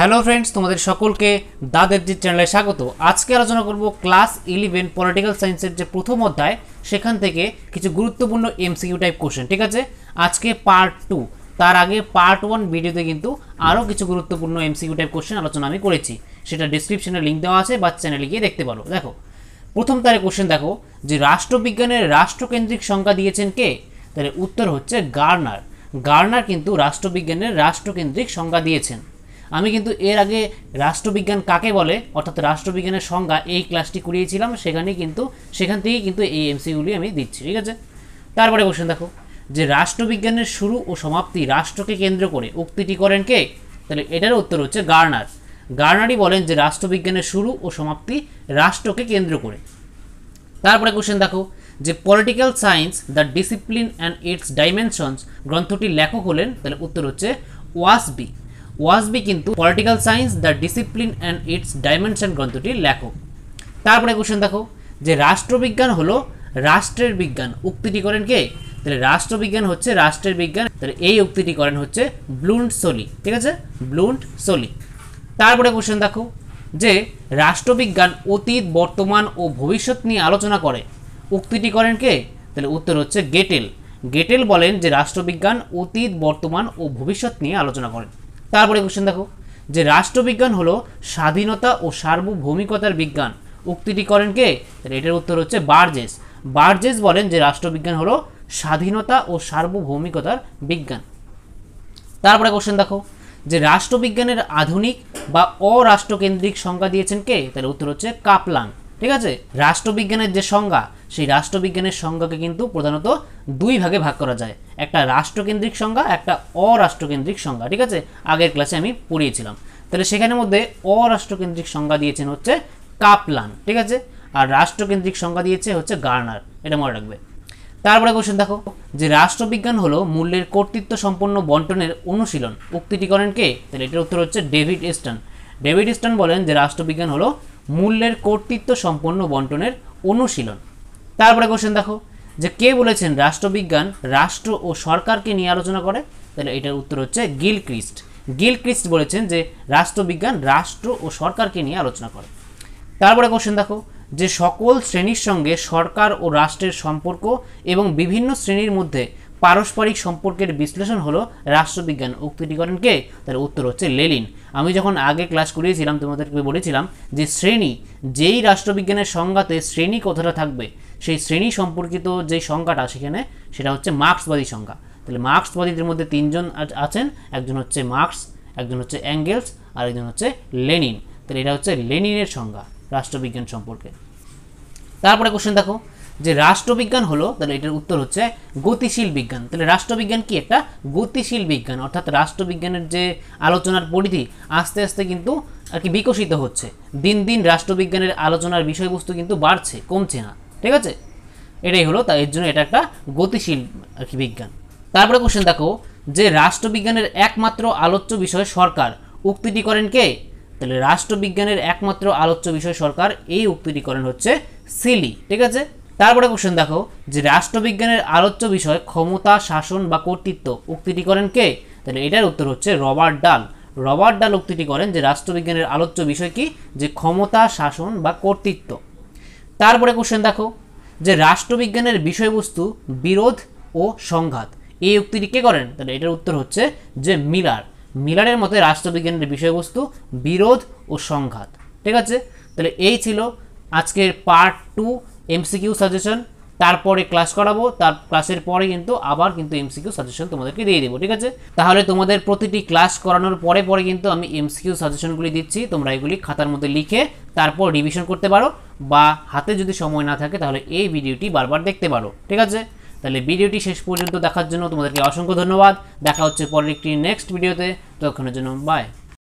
Hello friends, তোমাদের সকলকে দাদেবজির চ্যানেলে স্বাগত। আজকে আলোচনা করব ক্লাস 11 পলিটিক্যাল সায়েন্সের যে প্রথম অধ্যায় সেখান থেকে কিছু গুরুত্বপূর্ণ এমসিকিউ টাইপ কোশ্চেন। ঠিক আছে, আজকে পার্ট 2। তার আগে পার্ট 1 ভিডিওতে কিন্তু আরও কিছু গুরুত্বপূর্ণ এমসিকিউ টাইপ কোশ্চেন আলোচনা আমি করেছি, সেটা ডিসক্রিপশনে লিঙ্ক দেওয়া আছে বা চ্যানেলে গিয়ে দেখতে পারো। দেখো, প্রথম তারে কোশ্চেন দেখো যে রাষ্ট্রবিজ্ঞানের রাষ্ট্রকেন্দ্রিক সংজ্ঞা দিয়েছেন কে? তাহলে উত্তর হচ্ছে গার্নার। গার্নার কিন্তু রাষ্ট্রবিজ্ঞানের রাষ্ট্রকেন্দ্রিক সংজ্ঞা দিয়েছেন। আমি কিন্তু এর আগে রাষ্ট্রবিজ্ঞান কাকে বলে অর্থাৎ রাষ্ট্রবিজ্ঞানের সংজ্ঞা এই ক্লাসটি করিয়েছিলাম, সেখান থেকেই কিন্তু এই এমসিকিউগুলি আমি দিচ্ছি। ঠিক আছে, তারপরে কোশ্চেন দেখো যে রাষ্ট্রবিজ্ঞানের শুরু ও সমাপ্তি রাষ্ট্রকে কেন্দ্র করে উক্তিটি করেন কে? তাহলে এটার উত্তর হচ্ছে গার্নার। গার্নারই বলেন যে রাষ্ট্রবিজ্ঞানের শুরু ও সমাপ্তি রাষ্ট্রকে কেন্দ্র করে। তারপরে কোশ্চেন দেখো যে political science the discipline and its dimensions গ্রন্থটির লেখক হলেন। তাহলে উত্তর হচ্ছে ওয়াসবি। ওয়াসবি কিন্তু political science the discipline and its dimension গ্রন্থটির লেখক। তারপরে কোশ্চেন দেখো যে রাষ্ট্রবিজ্ঞান হলো রাষ্ট্রের বিজ্ঞান, উক্তিটি করেন কে? তাহলে রাষ্ট্রবিজ্ঞান হচ্ছে রাষ্ট্রের বিজ্ঞান। তাহলে এই উক্তিটি করেন হচ্ছে ব্লুন্ট সোলি। ঠিক আছে, ব্লুন্ট সোলি। তারপরে কোশ্চেন দেখো যে রাষ্ট্রবিজ্ঞান অতীত, বর্তমান ও ভবিষ্যৎ নিয়ে আলোচনা করে, উক্তিটি করেন কে? তাহলে উত্তর হচ্ছে গেটেল। গেটেল বলেন যে রাষ্ট্রবিজ্ঞান অতীত, বর্তমান ও ভবিষ্যৎ নিয়ে আলোচনা করেন। তারপরে কোশ্চেন দেখো যে রাষ্ট্রবিজ্ঞান হলো স্বাধীনতা ও সার্বভৌমিকতার বিজ্ঞান, উক্তিটি করেন কে? তাহলে এটার উত্তর হচ্ছে বার্জেস। বার্জেস বলেন যে রাষ্ট্রবিজ্ঞান হলো স্বাধীনতা ও সার্বভৌমিকতার বিজ্ঞান। তারপরে কোশ্চেন দেখো যে রাষ্ট্রবিজ্ঞানের আধুনিক বা অরাষ্ট্রকেন্দ্রিক সংজ্ঞা দিয়েছেন কে? তাহলে উত্তর হচ্ছে কাপলান। ঠিক আছে, রাষ্ট্রবিজ্ঞানের যে সংজ্ঞা সেই রাষ্ট্রবিজ্ঞানের সংজ্ঞাকে কিন্তু প্রধানত দুই ভাগে ভাগ করা যায়, একটা রাষ্ট্রকেন্দ্রিক সংজ্ঞা, একটা অরাষ্ট্রকেন্দ্রিক সংজ্ঞা। ঠিক আছে, আগের ক্লাসে আমি পড়িয়েছিলাম। তাহলে সেখানের মধ্যে অরাষ্ট্রকেন্দ্রিক সংজ্ঞা দিয়েছেন হচ্ছে কাপলান। ঠিক আছে, আর রাষ্ট্রকেন্দ্রিক সংজ্ঞা দিয়েছে হচ্ছে গার্নার, এটা মনে রাখবে। তারপরে কোশ্চেন দেখো যে রাষ্ট্রবিজ্ঞান হলো মূল্যের কর্তৃত্ব সম্পন্ন বন্টনের অনুশীলন, উক্তিটি করেন কে? তাহলে এটার উত্তর হচ্ছে ডেভিড স্টন। ডেভিড স্টন বলেন যে রাষ্ট্রবিজ্ঞান হলো মূল্যের কর্তৃত্ব সম্পন্ন বন্টনের অনুশীলন। তারপরে কোশ্চেন দেখো যে কে বলেছেন রাষ্ট্রবিজ্ঞান রাষ্ট্র ও সরকারকে নিয়ে আলোচনা করে? তাহলে এটার উত্তর হচ্ছে গিলক্রিস্ট। গিলক্রিস্ট বলেছেন যে রাষ্ট্রবিজ্ঞান রাষ্ট্র ও সরকারকে নিয়ে আলোচনা করে। তারপরে কোশ্চেন দেখো যে সকল শ্রেণীর সঙ্গে সরকার ও রাষ্ট্রের সম্পর্ক এবং বিভিন্ন শ্রেণীর মধ্যে পারস্পরিক সম্পর্কের বিশ্লেষণ হলো রাষ্ট্রবিজ্ঞান, উক্তিটি করেন কে? তাহলে উত্তর হচ্ছে লেনিন। আমি যখন আগে ক্লাস করিয়েছিলাম তোমাদেরকে বলেছিলাম যে শ্রেণী, যেই রাষ্ট্রবিজ্ঞানের সংজ্ঞাতে শ্রেণী কথাটা থাকবে সেই শ্রেণী সম্পর্কিত যে সংজ্ঞাটা সেখানে সেটা হচ্ছে মার্ক্সবাদী সংজ্ঞা। তাহলে মার্ক্সবাদীদের মধ্যে তিনজন আছেন, একজন হচ্ছে মার্ক্স, একজন হচ্ছে অ্যাঙ্গেলস, আর একজন হচ্ছে লেনিন। তাহলে এটা হচ্ছে লেনিনের সংজ্ঞা রাষ্ট্রবিজ্ঞান সম্পর্কে। তারপরে কোশ্চেন দেখো যে রাষ্ট্রবিজ্ঞান হলো, তাহলে এটার উত্তর হচ্ছে গতিশীল বিজ্ঞান। তাহলে রাষ্ট্রবিজ্ঞান কি? একটা গতিশীল বিজ্ঞান, অর্থাৎ রাষ্ট্রবিজ্ঞানের যে আলোচনার পরিধি আস্তে আস্তে কিন্তু আর কি বিকশিত হচ্ছে। দিন দিন রাষ্ট্রবিজ্ঞানের আলোচনার বিষয়বস্তু কিন্তু বাড়ছে, কমছে না। ঠিক আছে, এটাই হলো, তাই এর জন্য এটা একটা গতিশীল আর কি বিজ্ঞান। তারপরে কোশ্চেন দেখো যে রাষ্ট্রবিজ্ঞানের একমাত্র আলোচ্য বিষয় সরকার, উক্তিটি করেন কে? তাহলে রাষ্ট্রবিজ্ঞানের একমাত্র আলোচ্য বিষয় সরকার, এই উক্তিটি করেন হচ্ছে সিলি। ঠিক আছে, তারপরে কোশ্চেন দেখো যে রাষ্ট্রবিজ্ঞানের আলোচ্য বিষয় ক্ষমতা, শাসন বা কর্তৃত্ব, উক্তিটি করেন কে? তাহলে এটার উত্তর হচ্ছে রবার্ট ডাল। রবার্ট ডাল উক্তিটি করেন যে রাষ্ট্রবিজ্ঞানের আলোচ্য বিষয় কি? যে ক্ষমতা, শাসন বা কর্তৃত্ব। তারপরে কোশ্চেন দেখো যে রাষ্ট্রবিজ্ঞানের বিষয়বস্তু বিরোধ ও সংঘাত, এই উক্তিটি কে করেন? তাহলে এটার উত্তর হচ্ছে যে মিলার। মিলারের মতে রাষ্ট্রবিজ্ঞানের বিষয়বস্তু বিরোধ ও সংঘাত। ঠিক আছে, তাহলে এই ছিল আজকের পার্ট 2 এমসিকিউ সাজেশন। তারপরে ক্লাস করাবো, তার ক্লাসের পরে কিন্তু আবার কিন্তু এমসিকিউ সাজেশন তোমাদেরকে দিয়ে দেবো। ঠিক আছে, তাহলে তোমাদের প্রতিটি ক্লাস করানোর পরে পরে কিন্তু আমি এমসিকিউ সাজেশনগুলি দিচ্ছি, তোমরা এগুলি খাতার মধ্যে লিখে তারপর রিভিশন করতে পারো, বা হাতে যদি সময় না থাকে তাহলে এই ভিডিওটি বারবার দেখতে পারো। ঠিক আছে, তাহলে ভিডিওটি শেষ পর্যন্ত দেখার জন্য তোমাদেরকে অসংখ্য ধন্যবাদ। দেখা হচ্ছে পরের একটি নেক্সট ভিডিওতে, ততক্ষণের জন্য বাই।